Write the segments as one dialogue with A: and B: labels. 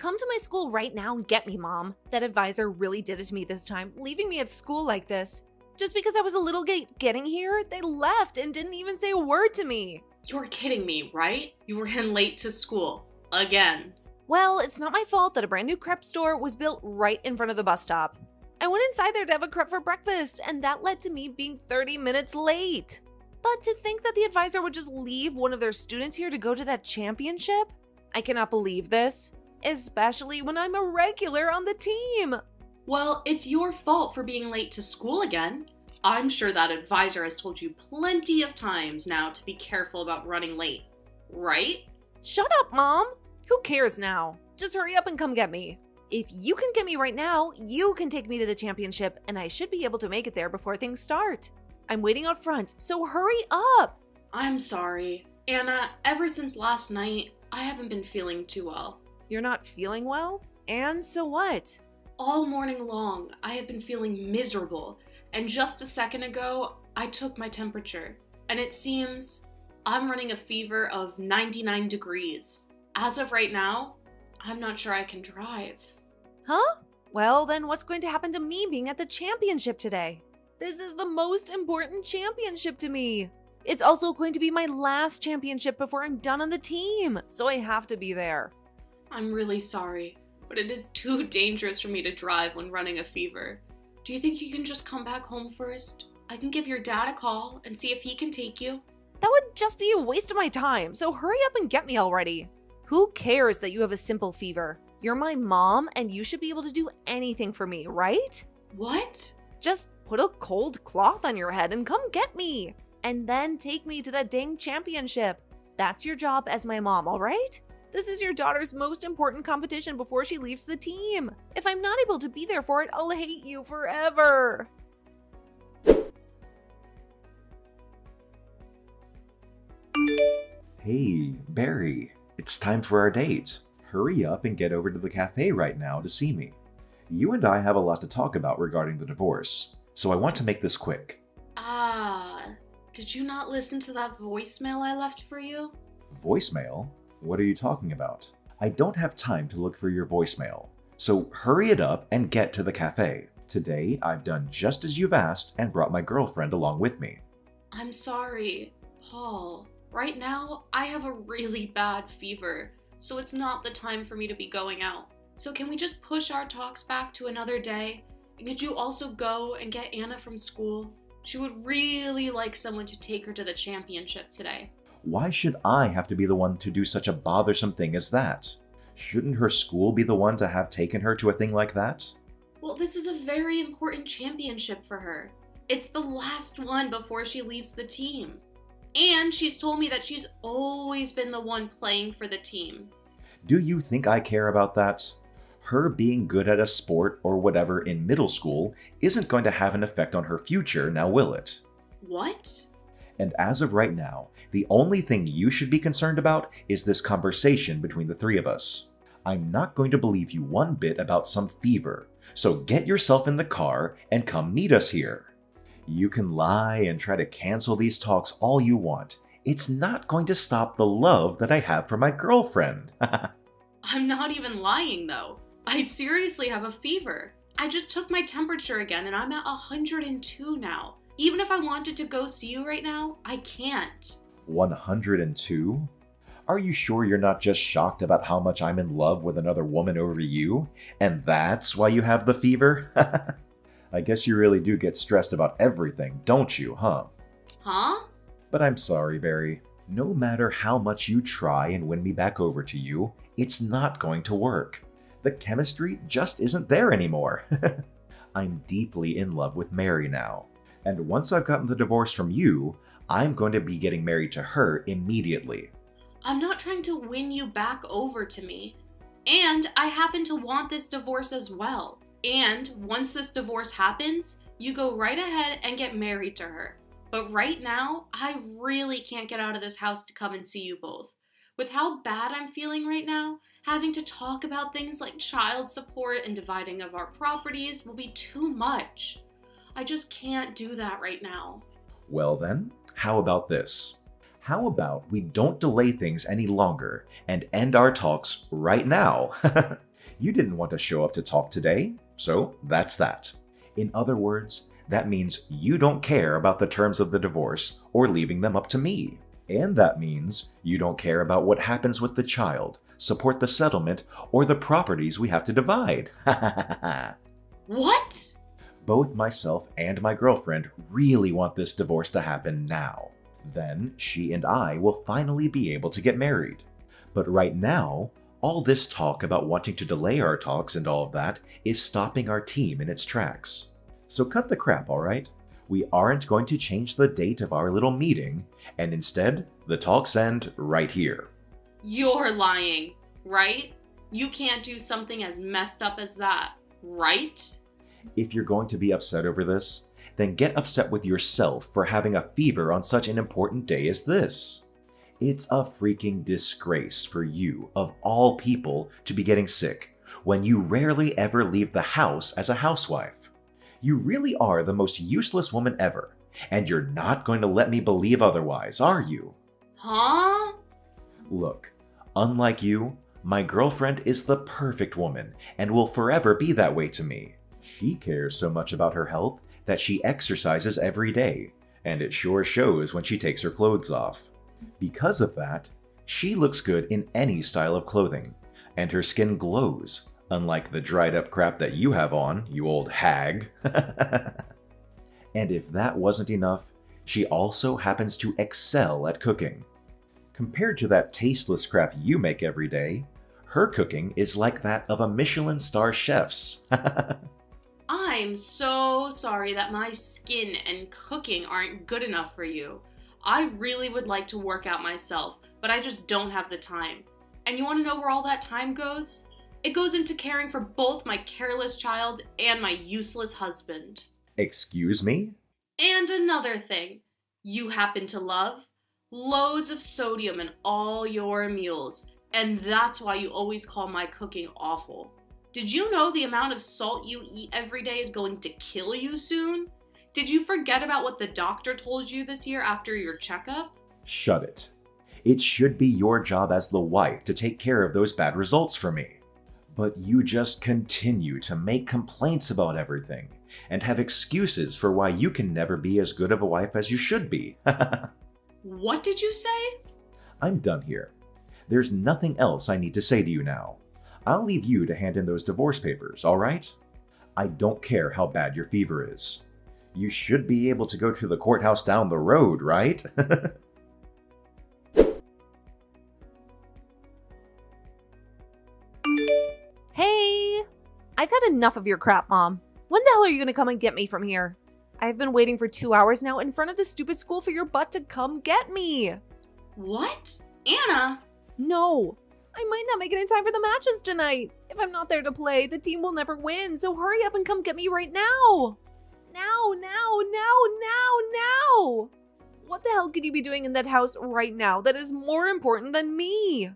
A: Come to my school right now and get me, Mom. That advisor really did it to me this time, leaving me at school like this. Just because I was a little late getting here, they left and didn't even say a word to me.
B: You're kidding me, right? You were in late to school. Again.
A: Well, it's not my fault that a brand new crepe store was built right in front of the bus stop. I went inside there to have a crepe for breakfast, and that led to me being 30 minutes late. But to think that the advisor would just leave one of their students here to go to that championship? I cannot believe this, especially when I'm a regular on the team.
B: Well, it's your fault for being late to school again. I'm sure that advisor has told you plenty of times now to be careful about running late, right?
A: Shut up, Mom! Who cares now? Just hurry up and come get me. If you can get me right now, you can take me to the championship, and I should be able to make it there before things start. I'm waiting out front, so hurry up!
B: I'm sorry. Anna, ever since last night, I haven't been feeling too well.
A: You're not feeling well? And so what?
B: All morning long, I have been feeling miserable, and just a second ago, I took my temperature, and it seems I'm running a fever of 99 degrees. As of right now, I'm not sure I can drive.
A: Huh? Well, then what's going to happen to me being at the championship today? This is the most important championship to me. It's also going to be my last championship before I'm done on the team, so I have to be there.
B: I'm really sorry, but it is too dangerous for me to drive when running a fever. Do you think you can just come back home first? I can give your dad a call and see if he can take you.
A: That would just be a waste of my time, so hurry up and get me already. Who cares that you have a simple fever? You're my mom, and you should be able to do anything for me, right?
B: What?
A: Just put a cold cloth on your head and come get me. And then take me to that dang championship. That's your job as my mom, all right? This is your daughter's most important competition before she leaves the team. If I'm not able to be there for it, I'll hate you forever.
C: Hey, Barry, it's time for our date. Hurry up and get over to the cafe right now to see me. You and I have a lot to talk about regarding the divorce, so I want to make this quick.
B: Did you not listen to that voicemail I left for you?
C: Voicemail? What are you talking about? I don't have time to look for your voicemail, so hurry it up and get to the cafe. Today, I've done just as you've asked and brought my girlfriend along with me.
B: I'm sorry, Paul. Right now, I have a really bad fever, so it's not the time for me to be going out. So can we just push our talks back to another day? And could you also go and get Anna from school? She would really like someone to take her to the championship today.
C: Why should I have to be the one to do such a bothersome thing as that? Shouldn't her school be the one to have taken her to a thing like that?
B: Well, this is a very important championship for her. It's the last one before she leaves the team. And she's told me that she's always been the one playing for the team.
C: Do you think I care about that? Her being good at a sport or whatever in middle school isn't going to have an effect on her future, now will it?
B: What?
C: And as of right now, the only thing you should be concerned about is this conversation between the three of us. I'm not going to believe you one bit about some fever, so get yourself in the car and come meet us here. You can lie and try to cancel these talks all you want. It's not going to stop the love that I have for my girlfriend.
B: I'm not even lying though. I seriously have a fever. I just took my temperature again and I'm at 102 now. Even if I wanted to go see you right now, I can't.
C: 102? Are you sure you're not just shocked about how much I'm in love with another woman over you? And that's why you have the fever? I guess you really do get stressed about everything, don't you, huh?
B: Huh?
C: But I'm sorry, Barry. No matter how much you try and win me back over to you, it's not going to work. The chemistry just isn't there anymore. I'm deeply in love with Mary now. And once I've gotten the divorce from you, I'm going to be getting married to her immediately.
B: I'm not trying to win you back over to me. And I happen to want this divorce as well. And once this divorce happens, you go right ahead and get married to her. But right now, I really can't get out of this house to come and see you both. With how bad I'm feeling right now, having to talk about things like child support and dividing of our properties will be too much. I just can't do that right now.
C: Well then, how about this? How about we don't delay things any longer and end our talks right now? You didn't want to show up to talk today, so that's that. In other words, that means you don't care about the terms of the divorce or leaving them up to me. And that means you don't care about what happens with the child, support the settlement, or the properties we have to divide.
B: What?
C: Both myself and my girlfriend really want this divorce to happen now. Then she and I will finally be able to get married. But right now, all this talk about wanting to delay our talks and all of that is stopping our team in its tracks. So cut the crap, alright? We aren't going to change the date of our little meeting, and instead, the talks end right here.
B: You're lying, right? You can't do something as messed up as that, right?
C: If you're going to be upset over this, then get upset with yourself for having a fever on such an important day as this. It's a freaking disgrace for you, of all people, to be getting sick when you rarely ever leave the house as a housewife. You really are the most useless woman ever, and you're not going to let me believe otherwise, are you?
B: Huh?
C: Look, unlike you, my girlfriend is the perfect woman and will forever be that way to me. She cares so much about her health that she exercises every day, and it sure shows when she takes her clothes off. Because of that, she looks good in any style of clothing, and her skin glows, unlike the dried up crap that you have on, you old hag. And if that wasn't enough, she also happens to excel at cooking. Compared to that tasteless crap you make every day, her cooking is like that of a Michelin star chef's.
B: I'm so sorry that my skin and cooking aren't good enough for you. I really would like to work out myself, but I just don't have the time. And you want to know where all that time goes? It goes into caring for both my careless child and my useless husband.
C: Excuse me?
B: And another thing, you happen to love loads of sodium in all your meals, and that's why you always call my cooking awful. Did you know the amount of salt you eat every day is going to kill you soon? Did you forget about what the doctor told you this year after your checkup?
C: Shut it. It should be your job as the wife to take care of those bad results for me. But you just continue to make complaints about everything and have excuses for why you can never be as good of a wife as you should be.
B: What did you say?
C: I'm done here. There's nothing else I need to say to you now. I'll leave you to hand in those divorce papers, all right? I don't care how bad your fever is. You should be able to go to the courthouse down the road, right?
A: Hey! I've had enough of your crap, Mom. When the hell are you gonna come and get me from here? I've been waiting for 2 hours now in front of this stupid school for your butt to come get me.
B: What? Anna?
A: No. I might not make it in time for the matches tonight. If I'm not there to play, the team will never win, so hurry up and come get me right now. Now. What the hell could you be doing in that house right now that is more important than me?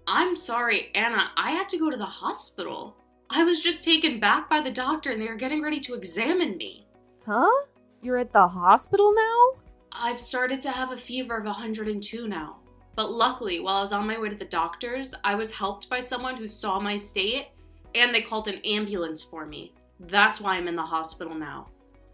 B: I'm sorry, Anna. I had to go to the hospital. I was just taken back by the doctor and they are getting ready to examine me.
A: Huh? You're at the hospital now?
B: I've started to have a fever of 102 now. But luckily, while I was on my way to the doctor's, I was helped by someone who saw my state and they called an ambulance for me. That's why I'm in the hospital now.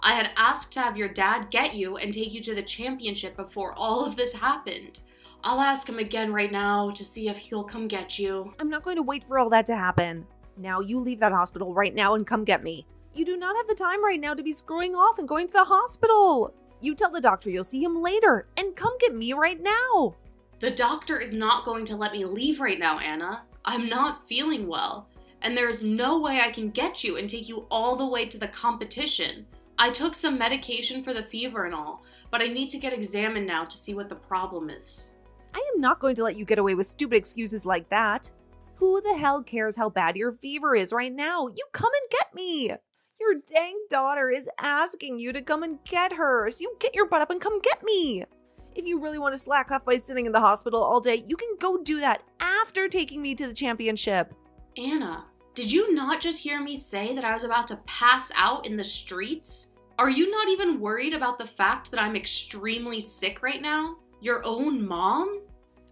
B: I had asked to have your dad get you and take you to the championship before all of this happened. I'll ask him again right now to see if he'll come get you.
A: I'm not going to wait for all that to happen. Now you leave that hospital right now and come get me. You do not have the time right now to be screwing off and going to the hospital. You tell the doctor you'll see him later and come get me right now.
B: The doctor is not going to let me leave right now, Anna. I'm not feeling well, and there's no way I can get you and take you all the way to the competition. I took some medication for the fever and all, but I need to get examined now to see what the problem is.
A: I am not going to let you get away with stupid excuses like that. Who the hell cares how bad your fever is right now? You come and get me. Your dang daughter is asking you to come and get her, so you get your butt up and come get me. If you really want to slack off by sitting in the hospital all day, you can go do that after taking me to the championship.
B: Anna, did you not just hear me say that I was about to pass out in the streets? Are you not even worried about the fact that I'm extremely sick right now? Your own mom?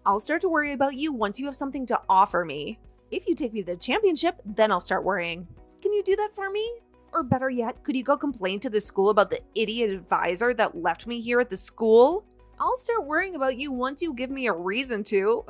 A: I'll start to worry about you once you have something to offer me. If you take me to the championship, then I'll start worrying. Can you do that for me? Or better yet, could you go complain to the school about the idiot advisor that left me here at the school? I'll start worrying about you once you give me a reason to.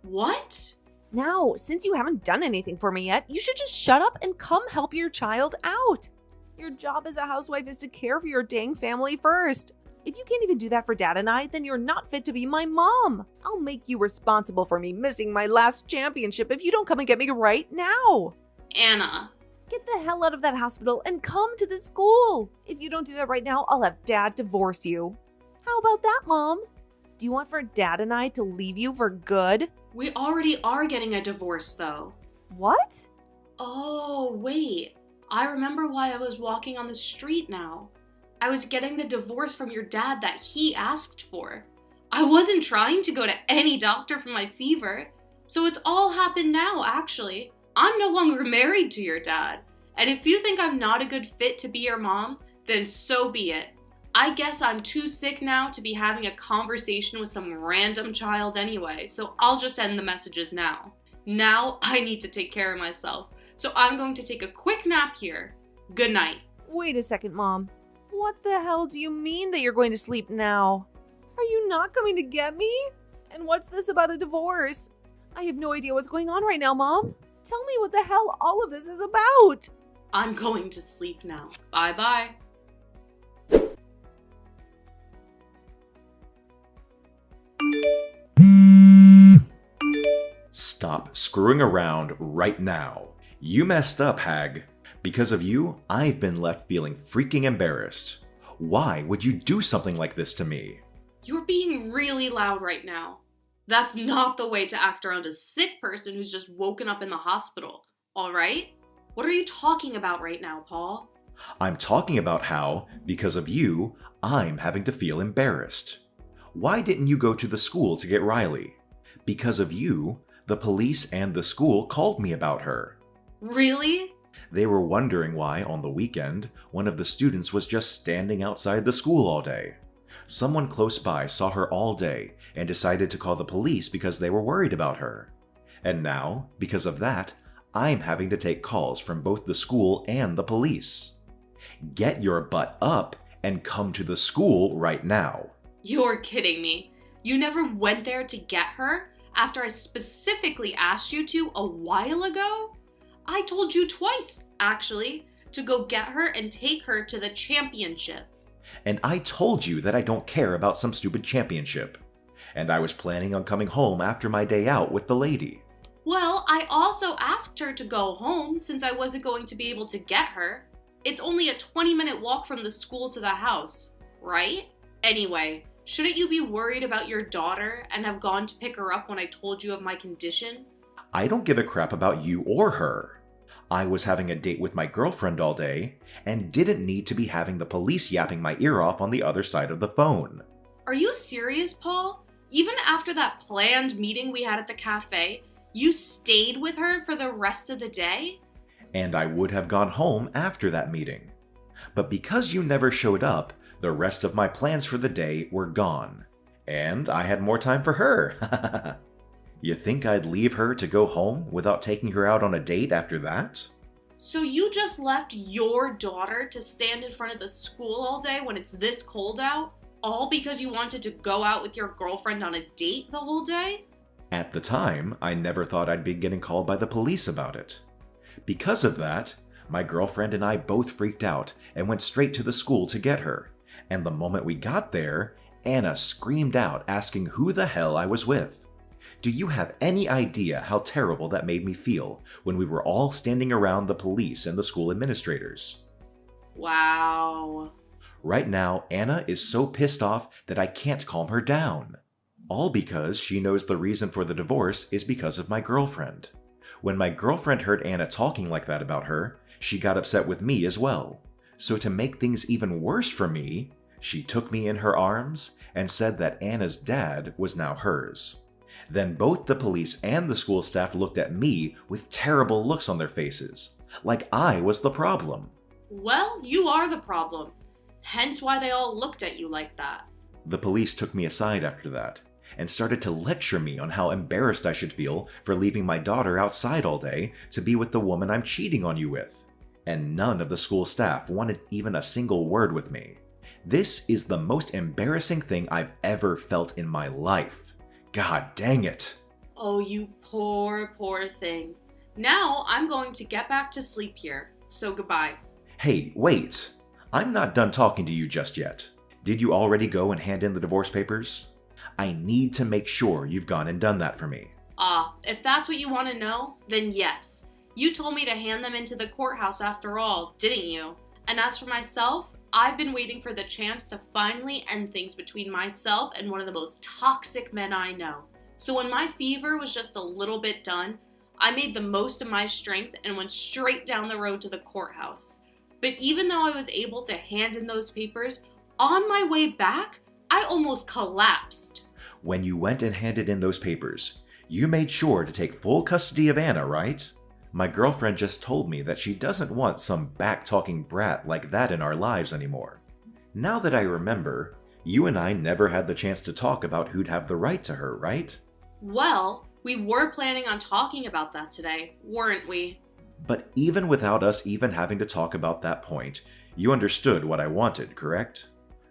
B: What?
A: Now, since you haven't done anything for me yet, you should just shut up and come help your child out. Your job as a housewife is to care for your dang family first. If you can't even do that for Dad and I, then you're not fit to be my mom. I'll make you responsible for me missing my last championship if you don't come and get me right now.
B: Anna.
A: Get the hell out of that hospital and come to the school. If you don't do that right now, I'll have Dad divorce you. How about that, Mom? Do you want for Dad and I to leave you for good?
B: We already are getting a divorce, though.
A: What?
B: Oh, wait. I remember why I was walking on the street now. I was getting the divorce from your dad that he asked for. I wasn't trying to go to any doctor for my fever. So it's all happened now, actually. I'm no longer married to your dad. And if you think I'm not a good fit to be your mom, then so be it. I guess I'm too sick now to be having a conversation with some random child anyway, so I'll just end the messages now. Now I need to take care of myself, so I'm going to take a quick nap here. Good night.
A: Wait a second, Mom. What the hell do you mean that you're going to sleep now? Are you not coming to get me? And what's this about a divorce? I have no idea what's going on right now, Mom. Tell me what the hell all of this is about.
B: I'm going to sleep now. Bye-bye.
C: Stop screwing around right now. You messed up, Hag. Because of you, I've been left feeling freaking embarrassed. Why would you do something like this to me?
B: You're being really loud right now. That's not the way to act around a sick person who's just woken up in the hospital, all right? What are you talking about right now, Paul?
C: I'm talking about how, because of you, I'm having to feel embarrassed. Why didn't you go to the school to get Riley? Because of you, the police and the school called me about her.
B: Really?
C: They were wondering why, on the weekend, one of the students was just standing outside the school all day. Someone close by saw her all day and decided to call the police because they were worried about her. And now, because of that, I'm having to take calls from both the school and the police. Get your butt up and come to the school right now.
B: You're kidding me. You never went there to get her after I specifically asked you to a while ago? I told you twice, actually, to go get her and take her to the championship.
C: And I told you that I don't care about some stupid championship. And I was planning on coming home after my day out with the lady.
B: Well, I also asked her to go home since I wasn't going to be able to get her. It's only a 20-minute walk from the school to the house, right? Anyway, shouldn't you be worried about your daughter and have gone to pick her up when I told you of my condition?
C: I don't give a crap about you or her. I was having a date with my girlfriend all day and didn't need to be having the police yapping my ear off on the other side of the phone.
B: Are you serious, Paul? Even after that planned meeting we had at the cafe, you stayed with her for the rest of the day?
C: And I would have gone home after that meeting. But because you never showed up, the rest of my plans for the day were gone. And I had more time for her. You think I'd leave her to go home without taking her out on a date after that?
B: So you just left your daughter to stand in front of the school all day when it's this cold out? All because you wanted to go out with your girlfriend on a date the whole day?
C: At the time, I never thought I'd be getting called by the police about it. Because of that, my girlfriend and I both freaked out and went straight to the school to get her. And the moment we got there, Anna screamed out asking who the hell I was with. Do you have any idea how terrible that made me feel when we were all standing around the police and the school administrators?
B: Wow.
C: Right now, Anna is so pissed off that I can't calm her down. All because she knows the reason for the divorce is because of my girlfriend. When my girlfriend heard Anna talking like that about her, she got upset with me as well. So to make things even worse for me, she took me in her arms and said that Anna's dad was now hers. Then both the police and the school staff looked at me with terrible looks on their faces, like I was the problem.
B: Well, you are the problem. Hence why they all looked at you like that.
C: The police took me aside after that, and started to lecture me on how embarrassed I should feel for leaving my daughter outside all day to be with the woman I'm cheating on you with. And none of the school staff wanted even a single word with me. This is the most embarrassing thing I've ever felt in my life. God dang it.
B: Oh, you poor, poor thing. Now I'm going to get back to sleep here, so goodbye.
C: Hey, wait. I'm not done talking to you just yet. Did you already go and hand in the divorce papers? I need to make sure you've gone and done that for me.
B: If that's what you want to know, then yes. You told me to hand them into the courthouse after all, didn't you? And as for myself, I've been waiting for the chance to finally end things between myself and one of the most toxic men I know. So when my fever was just a little bit done, I made the most of my strength and went straight down the road to the courthouse. But even though I was able to hand in those papers, on my way back, I almost collapsed.
C: When you went and handed in those papers, you made sure to take full custody of Anna, right? My girlfriend just told me that she doesn't want some back-talking brat like that in our lives anymore. Now that I remember, you and I never had the chance to talk about who'd have the right to her, right?
B: Well, we were planning on talking about that today, weren't we?
C: But even without us even having to talk about that point, you understood what I wanted, correct?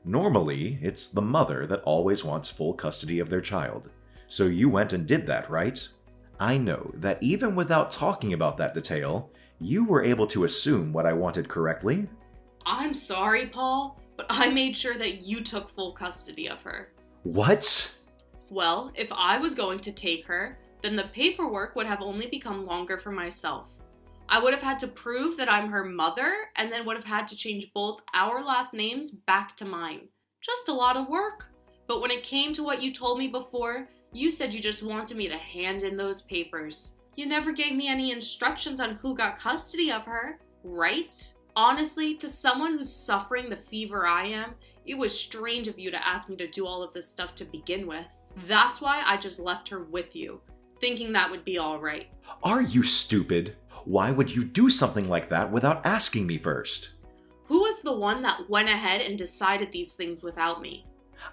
C: Normally, it's the mother that always wants full custody of their child. So you went and did that, right? I know that even without talking about that detail, you were able to assume what I wanted correctly.
B: I'm sorry, Paul, but I made sure that you took full custody of her.
C: What?
B: Well, if I was going to take her, then the paperwork would have only become longer for myself. I would have had to prove that I'm her mother, and then would have had to change both our last names back to mine. Just a lot of work. But when it came to what you told me before, you said you just wanted me to hand in those papers. You never gave me any instructions on who got custody of her, right? Honestly, to someone who's suffering the fever I am, it was strange of you to ask me to do all of this stuff to begin with. That's why I just left her with you, thinking that would be all right.
C: Are you stupid? Why would you do something like that without asking me first?
B: Who was the one that went ahead and decided these things without me?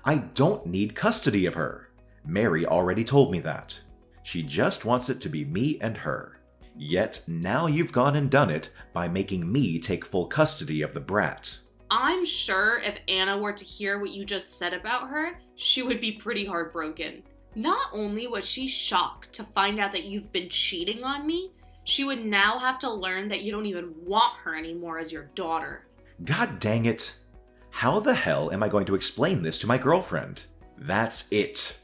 C: I don't need custody of her. Mary already told me that. She just wants it to be me and her. Yet now you've gone and done it by making me take full custody of the brat.
B: I'm sure if Anna were to hear what you just said about her, she would be pretty heartbroken. Not only was she shocked to find out that you've been cheating on me, she would now have to learn that you don't even want her anymore as your daughter.
C: God dang it. How the hell am I going to explain this to my girlfriend? That's it.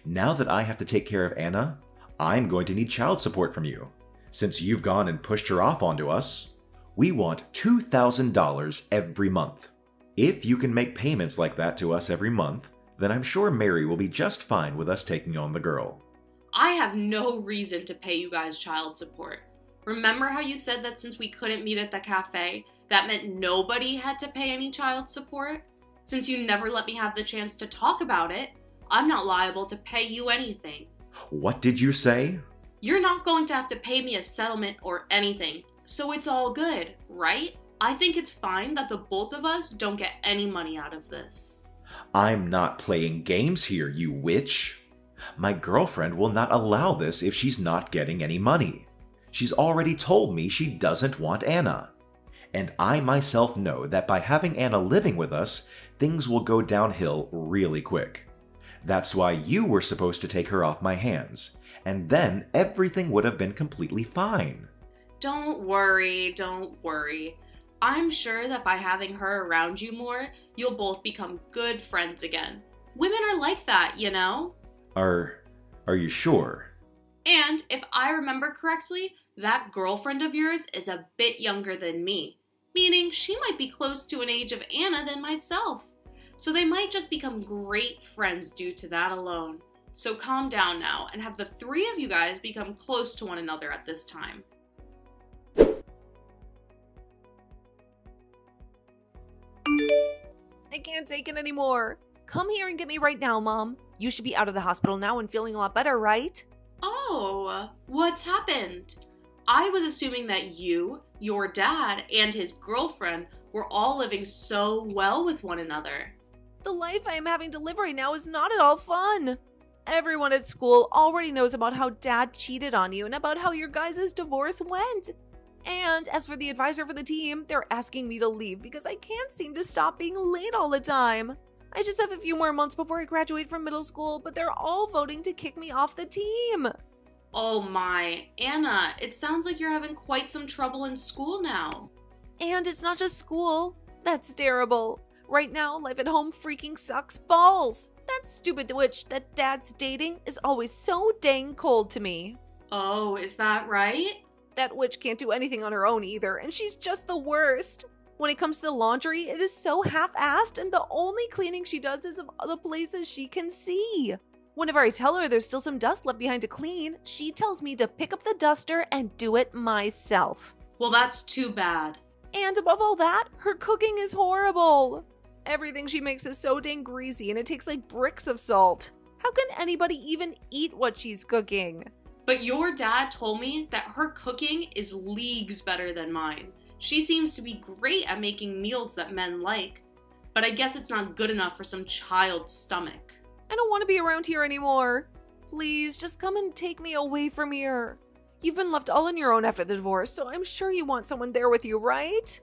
C: Now that I have to take care of Anna, I'm going to need child support from you. Since you've gone and pushed her off onto us, we want $2,000 every month. If you can make payments like that to us every month, then I'm sure Mary will be just fine with us taking on the girl.
B: I have no reason to pay you guys child support. Remember how you said that since we couldn't meet at the cafe, that meant nobody had to pay any child support? Since you never let me have the chance to talk about it, I'm not liable to pay you anything.
C: What did you say?
B: You're not going to have to pay me a settlement or anything, so it's all good, right? I think it's fine that the both of us don't get any money out of this.
C: I'm not playing games here, you witch. My girlfriend will not allow this if she's not getting any money. She's already told me she doesn't want Anna. And I myself know that by having Anna living with us, things will go downhill really quick. That's why you were supposed to take her off my hands, and then everything would have been completely fine.
B: Don't worry, don't worry. I'm sure that by having her around you more, you'll both become good friends again. Women are like that, you know?
C: Are you sure?
B: And if I remember correctly, that girlfriend of yours is a bit younger than me, meaning she might be close to an age of Anna than myself. So they might just become great friends due to that alone. So calm down now and have the three of you guys become close to one another at this time.
A: I can't take it anymore. Come here and get me right now, Mom. You should be out of the hospital now and feeling a lot better, right?
B: Oh, what's happened? I was assuming that you, your dad, and his girlfriend were all living so well with one another.
A: The life I am having to live right now is not at all fun. Everyone at school already knows about how Dad cheated on you and about how your guys' divorce went. And as for the advisor for the team, they're asking me to leave because I can't seem to stop being late all the time. I just have a few more months before I graduate from middle school, but they're all voting to kick me off the team.
B: Oh my, Anna, it sounds like you're having quite some trouble in school now.
A: And it's not just school. That's terrible. Right now, life at home freaking sucks balls. That stupid witch that Dad's dating is always so dang cold to me.
B: Oh, is that right?
A: That witch can't do anything on her own either, and she's just the worst. When it comes to the laundry, it is so half-assed, and the only cleaning she does is of the places she can see. Whenever I tell her there's still some dust left behind to clean, she tells me to pick up the duster and do it myself.
B: Well, that's too bad.
A: And above all that, her cooking is horrible. Everything she makes is so dang greasy, and it takes like bricks of salt. How can anybody even eat what she's cooking?
B: But your dad told me that her cooking is leagues better than mine. She seems to be great at making meals that men like, but I guess it's not good enough for some child's stomach.
A: I don't want to be around here anymore. Please, just come and take me away from here. You've been left all on your own after the divorce, so I'm sure you want someone there with you, right?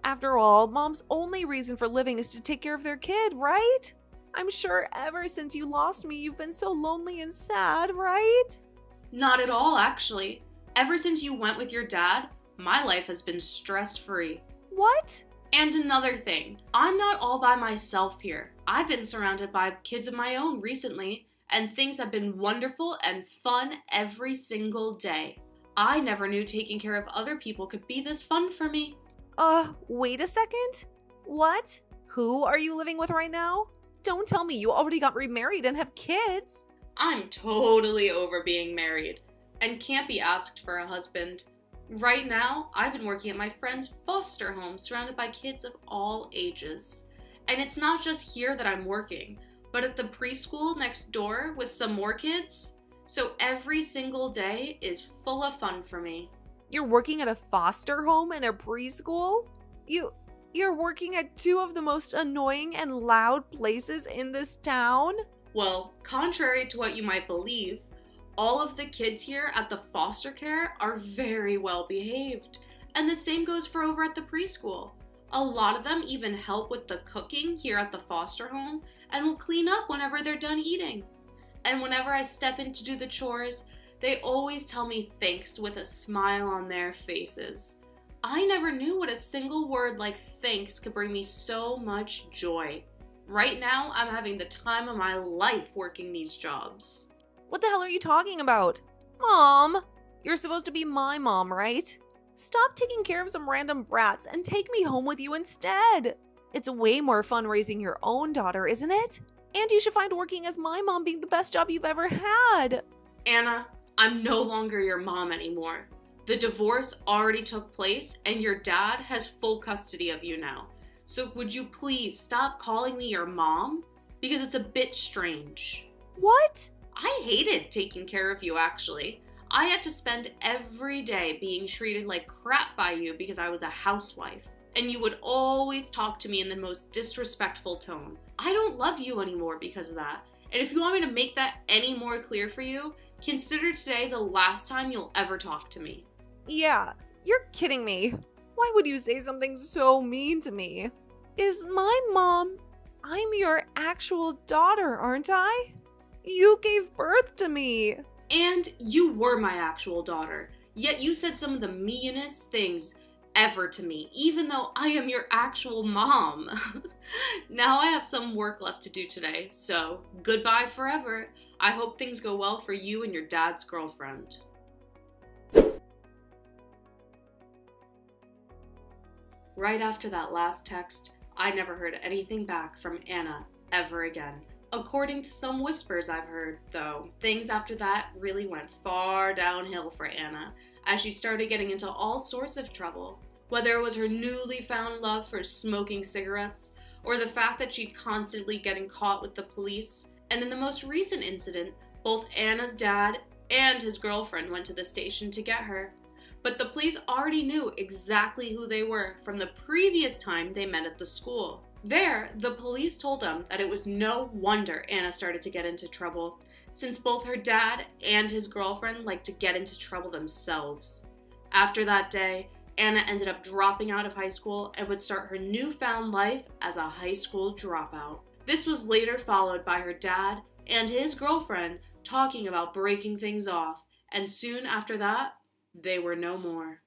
A: After all, Mom's only reason for living is to take care of their kid, right? I'm sure ever since you lost me, you've been so lonely and sad, right?
B: Not at all, actually. Ever since you went with your dad, my life has been stress-free.
A: What?
B: And another thing, I'm not all by myself here. I've been surrounded by kids of my own recently, and things have been wonderful and fun every single day. I never knew taking care of other people could be this fun for me.
A: Wait a second? What? Who are you living with right now? Don't tell me you already got remarried and have kids.
B: I'm totally over being married and can't be asked for a husband. Right now, I've been working at my friend's foster home surrounded by kids of all ages. And it's not just here that I'm working, but at the preschool next door with some more kids. So every single day is full of fun for me.
A: You're working at a foster home and a preschool? You're working at two of the most annoying and loud places in this town?
B: Well, contrary to what you might believe, all of the kids here at the foster care are very well behaved. And the same goes for over at the preschool. A lot of them even help with the cooking here at the foster home and will clean up whenever they're done eating. And whenever I step in to do the chores, they always tell me thanks with a smile on their faces. I never knew what a single word like thanks could bring me so much joy. Right now, I'm having the time of my life working these jobs.
A: What the hell are you talking about? Mom, you're supposed to be my mom, right? Stop taking care of some random brats and take me home with you instead. It's way more fun raising your own daughter, isn't it? And you should find working as my mom being the best job you've ever had.
B: Anna, I'm no longer your mom anymore. The divorce already took place and your dad has full custody of you now. So would you please stop calling me your mom? Because it's a bit strange.
A: What?
B: I hated taking care of you, actually. I had to spend every day being treated like crap by you because I was a housewife. And you would always talk to me in the most disrespectful tone. I don't love you anymore because of that. And if you want me to make that any more clear for you, consider today the last time you'll ever talk to me.
A: Yeah, you're kidding me. Why would you say something so mean to me? Is my mom... I'm your actual daughter, aren't I? You gave birth to me.
B: And you were my actual daughter. Yet you said some of the meanest things ever to me, even though I am your actual mom. Now I have some work left to do today, so goodbye forever. I hope things go well for you and your dad's girlfriend. Right after that last text, I never heard anything back from Anna ever again. According to some whispers I've heard, though, things after that really went far downhill for Anna, as she started getting into all sorts of trouble. Whether it was her newly found love for smoking cigarettes, or the fact that she'd constantly getting caught with the police. And in the most recent incident, both Anna's dad and his girlfriend went to the station to get her. But the police already knew exactly who they were from the previous time they met at the school. There, the police told them that it was no wonder Anna started to get into trouble. since both her dad and his girlfriend liked to get into trouble themselves. After that day, Anna ended up dropping out of high school and would start her newfound life as a high school dropout. This was later followed by her dad and his girlfriend talking about breaking things off, and soon after that, they were no more.